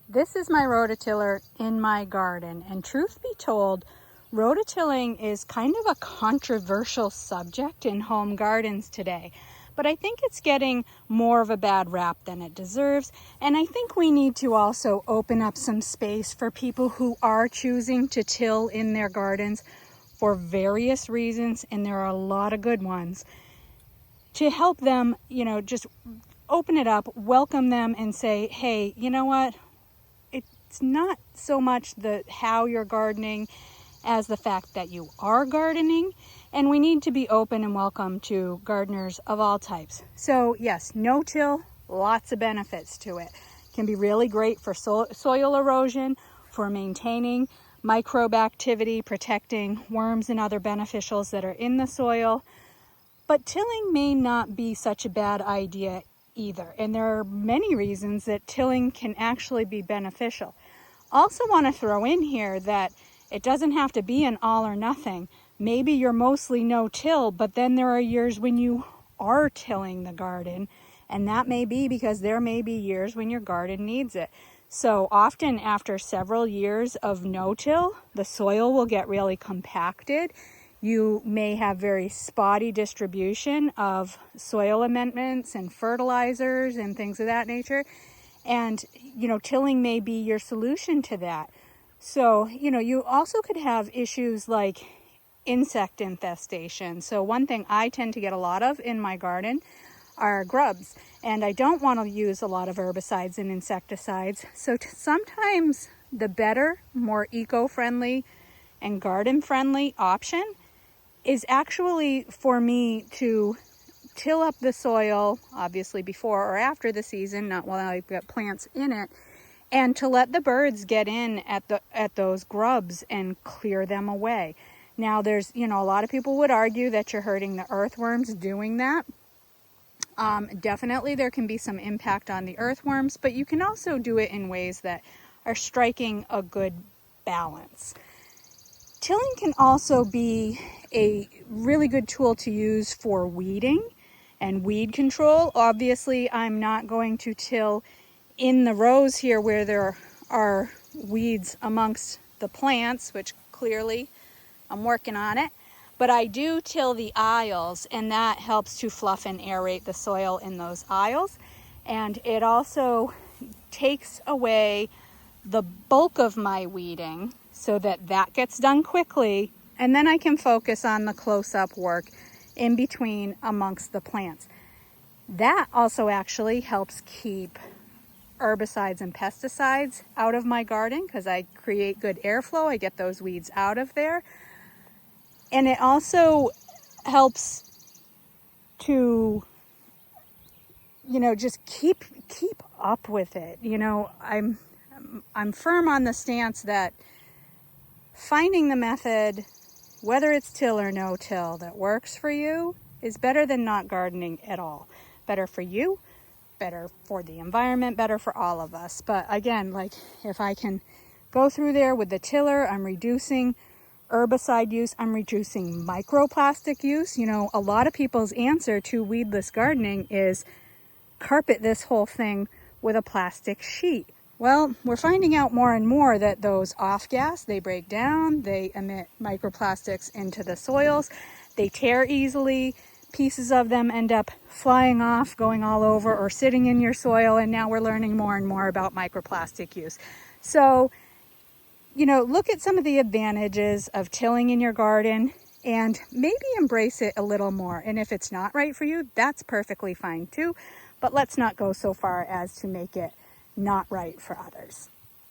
This is my rototiller in my garden, and truth be told, rototilling is kind of a controversial subject in home gardens today. But I think it's getting more of a bad rap than it deserves, and I think we need to also open up some space for people who are choosing to till in their gardens for various reasons, and there are a lot of good ones, to help them, just open it up, welcome them, and say, hey, you know what? It's not so much the how you're gardening as the fact that you are gardening, and we need to be open and welcome to gardeners of all types. So yes, no-till, lots of benefits to it. Can be really great for soil erosion, for maintaining microbe activity, protecting worms and other beneficials that are in the soil. But tilling may not be such a bad idea either, and there are many reasons that tilling can actually be beneficial. Also want to throw in here that it doesn't have to be an all or nothing. Maybe you're mostly no-till, but then there are years when you are tilling the garden, and that may be because there may be years when your garden needs it. So often after several years of no-till, the soil will get really compacted. You may have very spotty distribution of soil amendments and fertilizers and things of that nature. And, tilling may be your solution to that. So, you also could have issues like insect infestation. So one thing I tend to get a lot of in my garden are grubs. And I don't want to use a lot of herbicides and insecticides. So sometimes the better, more eco-friendly and garden-friendly option is actually for me to till up the soil, obviously before or after the season, not while I've got plants in it, and to let the birds get in at those grubs and clear them away. Now there's, a lot of people would argue that you're hurting the earthworms doing that. Definitely there can be some impact on the earthworms, but you can also do it in ways that are striking a good balance. Tilling can also be a really good tool to use for weeding and weed control. Obviously, I'm not going to till in the rows here where there are weeds amongst the plants, which clearly I'm working on it. But I do till the aisles, and that helps to fluff and aerate the soil in those aisles. And it also takes away the bulk of my weeding so that gets done quickly, and then I can focus on the close-up work in between amongst the plants. That also actually helps keep herbicides and pesticides out of my garden because I create good airflow. I get those weeds out of there. And it also helps to, just keep up with it. I'm firm on the stance that finding the method, whether it's till or no-till, that works for you is better than not gardening at all. Better for you, better for the environment, better for all of us. But again, if I can go through there with the tiller, I'm reducing herbicide use, I'm reducing microplastic use. A lot of people's answer to weedless gardening is carpet this whole thing with a plastic sheet. Well, we're finding out more and more that those off-gas, they break down, they emit microplastics into the soils, they tear easily, pieces of them end up flying off, going all over, or sitting in your soil, and now we're learning more and more about microplastic use. So, look at some of the advantages of tilling in your garden and maybe embrace it a little more. And if it's not right for you, that's perfectly fine too, but let's not go so far as to make it not right for others.